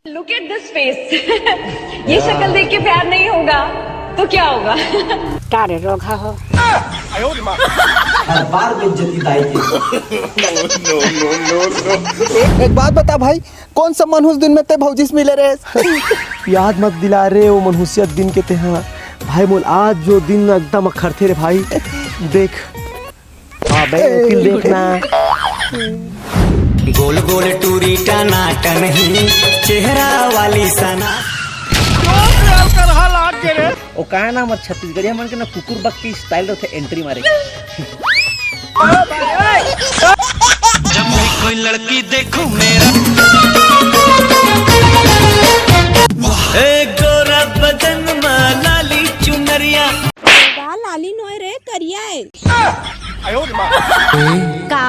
Look at this face. ये शक्ल देख के प्यार नहीं होगा तो क्या होगा? कारे रोगा हो। हर बार बेइज्जती दाई की। एक बात बता भाई, कौन सा मनहूस दिन में ते भौजी से मिले रहे? याद मत दिला रे वो मनहूसियत दिन के ते हाँ भाई मोल आज जो दिन एकदम अखरते रे भाई देख देखना गोल गोल टूरी टना टनही चेहरा वाली सना ओ का ना मत छत्तीसगढ़िया मन के ना कुकुर बक की स्टाइल रहते एंट्री मारे जब भी कोई लड़की देखूं मेरा गोरा बदन लाली चुनरिया लाली नोय रे करिया है का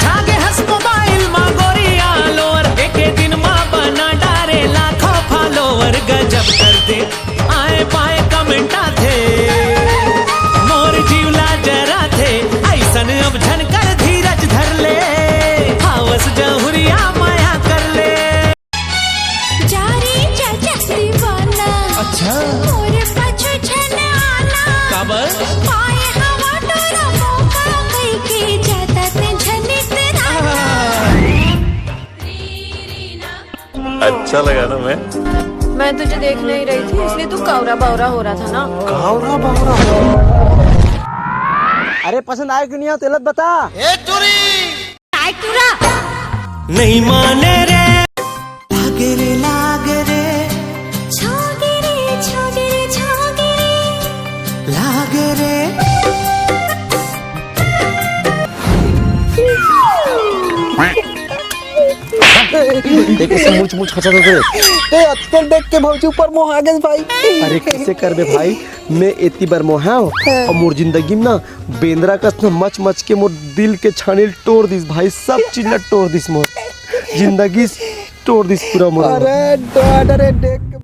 छागे हंस मोबाइल मा गोरिया लोअर एके दिन मा बना डारे लाखों फॉलोवर गजब कर दे आए पाए कमेंटा थे मोर जीवला जरा थे ऐसन अब झनकर धीरज धर ले हावस जहुरिया माया कर ले जारी चाचा दीवाना अच्छा और पाछू छनाना काबर पाए हवा डोरा मौका कई के जाता ते झनिक अच्छा लगा ना मैं तुझे देख नहीं रही थी इसलिए तू कावरा बावरा हो रहा था ना। कावरा बावरा अरे पसंद आया क्यों नहीं तेलत बता आय तुरा नहीं माने रे लाग रे छोगिरे छोगिरे छोगिरे लाग रे देख इसे मुछ मुछ खचा दे ते अक्सर देख के भौजी ऊपर मोह आ गए भाई। अरे कैसे कर बे भाई मैं इतनी बार मोहा हूँ और मोर जिंदगी में ना बेंद्रा का मच मच के मोर दिल के छानील तोड़ दिस भाई सब चीज ना तोड़ दिस मोर जिंदगी तोड़ दिस पूरा मोर। अरे डरे देख के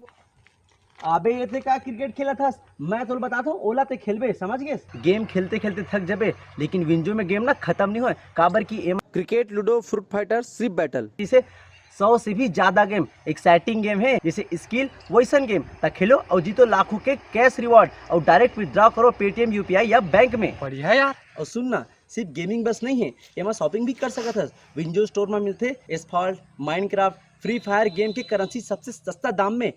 अबे ये थे का क्रिकेट खेला था मैं तो बताता हूँ ओला ते खेलबे समझ गए गेम खेलते खेलते थक जाबे लेकिन विंजो में गेम ना खत्म नहीं हो काबर की एम cricket ludo fruit fighter ship battle इसे 100 से भी ज्यादा गेम एक्साइटिंग गेम है जैसे स्किल वैसन गेम तक खेलो और जीतो लाखों के कैश रिवॉर्ड और डायरेक्ट विड्रॉ करो पेटीएम यूपीआई या बैंक में। बढ़िया यार। और सुनना सिर्फ गेमिंग बस नहीं है एमा शॉपिंग भी कर सकता था विंडो स्टोर में मिलते asphalt Minecraft free fire game की करेंसी सबसे सस्ता दाम में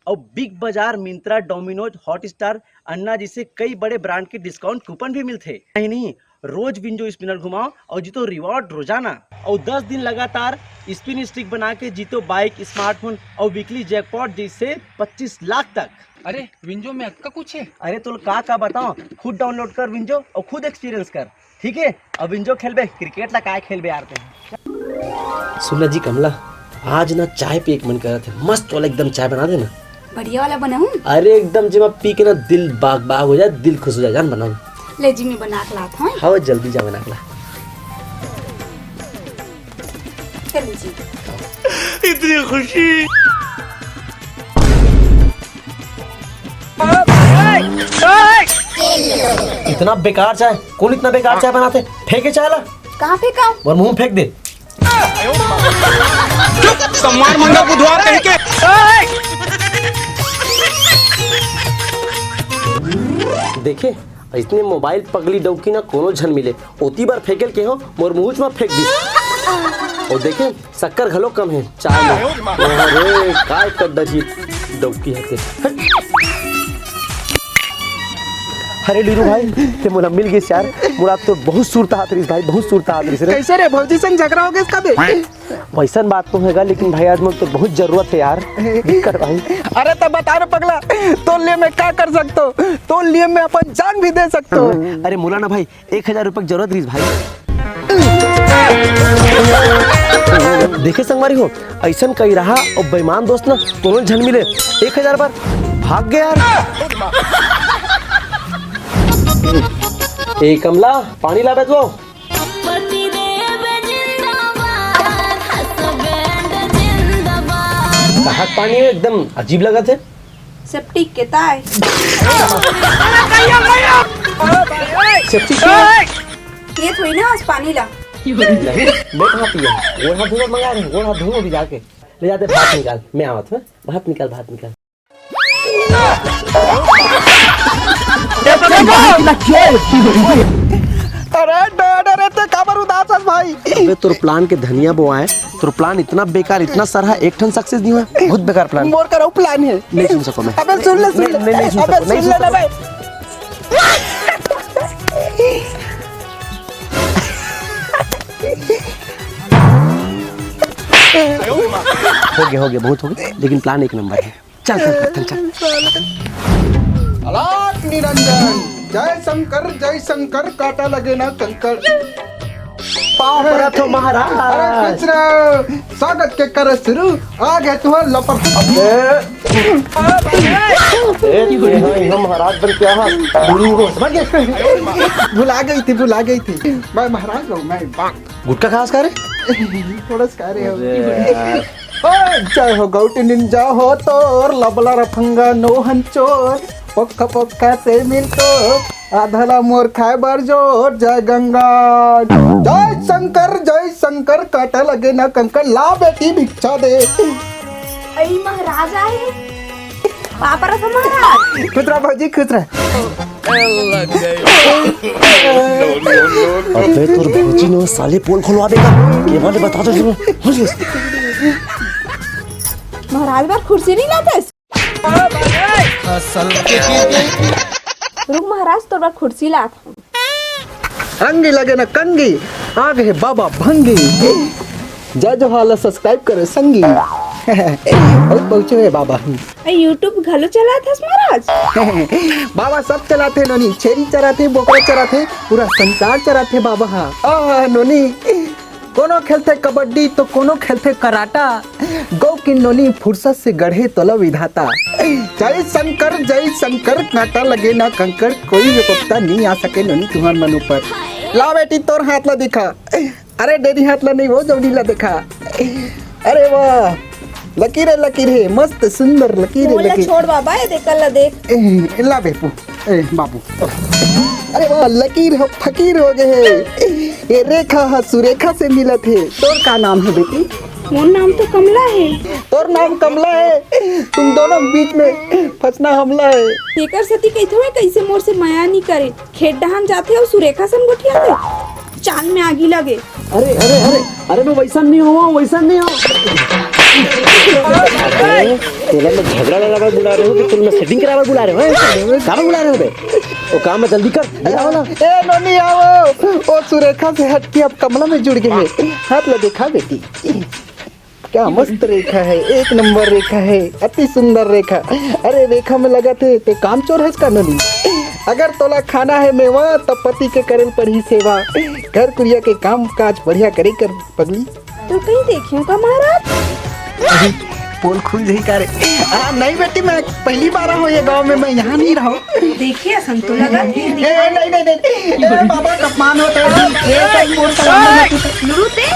और बिग बाजार मिंत्रा डोमिनोज हॉटस्टार अन्ना जैसे कई बड़े ब्रांड के डिस्काउंट कूपन भी मिलते हैं। नहीं रोज विंडो स्पिनर घुमाओ और जीतो रिवॉर्ड रोजाना और 10 दिन लगातार स्पिन स्टिक बना के जीतो बाइक स्मार्टफोन और वीकली जैकपॉट जैसे 25 लाख तक। अरे विंजो में अक्का कुछ है? अरे तो का बताओ खुद डाउनलोड कर विंजो और खुद एक्सपीरियंस कर ठीक है। अब विंजो खेलबे क्रिकेट ला काय खेलबे यार ते। सुना जी कमला आज ना चाय पे एक मन कर रहा था मस्त वाला एकदम चाय बना देना बढ़िया वाला बनाऊं? अरे एकदम जब आप पी के ना दिल बाग बाग हो जाए दिल खुश हो जाए जान बनाओ ले जी मैं बना के लाता हूं। हाँ जल्दी जा बना के ला। चल जी इतनी खुशी इतना बेकार चाय कौन इतना बेकार चाय बनाते फेंके चाय ला कहां फेंका? और मुंह फेंक दे सम्मान मंडा बुधवार कहीं के देखे इतने मोबाइल पगली डौकी ना कोनो झन मिले ओती बार फेंकेल के हो मोर मुंह में फेंक दी और देखे शक्कर घलो कम है चाय में अरे काय कड्डा जी डौकी है अरे लीरू भाई ते मोला मिल गए यार मोला तो बहुत सूरत हाथ रही भाई बहुत सूरत हाथ रही कैसे रे भौजी संग झगड़ा हो गया इसका बे? वैसा बात तो हैगा लेकिन भाई आज मुझे तो बहुत जरूरत है यार दिक्कत भाई। अरे तब बता रहे पगला तो लिए मैं क्या कर सकता हूँ तो लिए मैं अपन जान भी दे सकता हूँ। अरे मोला ना भाई 1000 रुपये की जरूरत रही भाई। देखे संगवारी हो ऐसा कही रहा और बेईमान दोस्त ना कौन झन मिले 1000 बार भाग गया यार। ए कमला पानी ला बेचो कहा पानी है एकदम अजीब लगा थे सेप्टिक के ताय सेफ्टी ये थोड़ी ना आज पानी ला नहीं मैं कहाँ पिया वो हाथ धोकर मंगा रहे वो हाथ धोऊंगा भी जाके ले जाते भात निकाल, मैं आवत हूँ, भात निकाल, भात निकाल। अरे डरे ते काबर उदास हस भाई। अबे तोर प्लान के धनिया बोआ है, तोर प्लान इतना बेकार, इतना सारा एक टन सक्सेस नहीं हुआ, बहुत बेकार प्लान। मोर करो प्लान है। नहीं सुन सको मैं। अबे सुन ले नहीं सुन अबे सको, नहीं सुन सुन ले सको। भाई। हो गया बहुत हो गया, लेकिन प्लान एक नंबर है। चल चल चल। अलाक निरंजन, जय शंकर काटा लगे ना कंकर। पाँव पड़ा तो अरे महाराज। खुश रहो, स्वागत के कर शुरू आ गए तुम्हारे लपर। महाराज बन क्या समझ गए? भुला गई थी मैं महाराज हूँ मैं। गुटका खास करे थोड़ा सा रहे हो। जय हो गौटी निंजा हो तोर लबला रफंगा नोहन चोर पक्का से मिलतो आधला मोर खाए बार जोर। जय गंगा जय शंकर काटा लगे ना कंकर ला बेटी भिक्षा दे। आई महाराज आए पापा रहा महाराज। खुदरा भाजी खुदरा। अबे तोर भौजी ने साले पोल खुलवा देगा, ये वाले बता दो जरूर। महाराज बार कुर्सी नहीं लाते। रुक महाराज तो बार कुर्सी लात। अंगी लगे ना कंगी आ गए बाबा भंगी। जय जोहार सब्सक्राइब करो संगी। बहुत पहुंचे हुए बाबा। यूट्यूब घलो चला था महाराज। बाबा सब चलाते नोनी, छेरी चराते, बोकरा चराते, पूरा संसार चराते बाबा। हाँ नोनी कोनो खेलते कबड्डी तो कोनो खेलते कराटा। गौ की नोनी फुर्सत से गढ़े तोला विधाता। जय शंकर कांटा लगे ना कंकर कोई विपत्ता नहीं आ सके नोनी तुम्हार मन ऊपर। ला बेटी तोर हाथ ला दिखा। अरे डेरी हाथ ला नहीं वो जोड़ी ला दिखा। अरे वाह लकीर है मस्त सुंदर लकीर। छोड़ बाबा ये देख ला देख। ला बेपू बाबू। अरे वाह लकीर हो फकीर हो गए। ये रेखा है सुरेखा से मिला थे। तोर का नाम है बेटी? मोर नाम तो कमला है। तोर नाम कमला है, तुम दोनों बीच में फंसना हमला है। तेकर सती कहते हुए कैसे मोर से माया नहीं करे। खेत डहान जाते और सुरेखा सन गोठिया थे चांद में आगी लगे। अरे अरे अरे अरे मैं वैसा नहीं हो। तेरा मैं झगड़ा लगा बुला रहे हो कि तुम मैं सेटिंग करावा बुला रहे हो? कहाँ बुला रहे हो बे? वो काम में जल्दी कर। आओ ना। ए नोनी आओ। ओ सुरेखा से हट के अब कमला में जुड़ गए। हाथ ला देखा बेटी क्या मस्त रेखा है, एक नंबर रेखा है, अति सुंदर रेखा। अरे रेखा में लगा थे तो काम चोर है इसका नोनी। अगर तोला खाना है मेवा तो पति के करल पड़ी सेवा। घर कुरिया के काम काज बढ़िया करे कर पगली। तो कहीं देखियो का महाराज? पोल खुल जही करे। नहीं बेटी मैं पहली बार हूँ ये गांव में, मैं यहाँ नहीं रहा। देखिए संतु लगा। नहीं बाबा अपमान होता है। नुरुते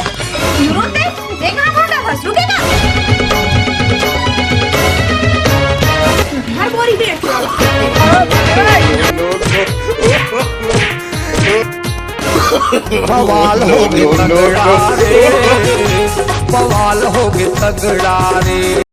देखना भागा बस रुकेगा। हर बोरी देख। बवाल हो गए तगड़ा रे।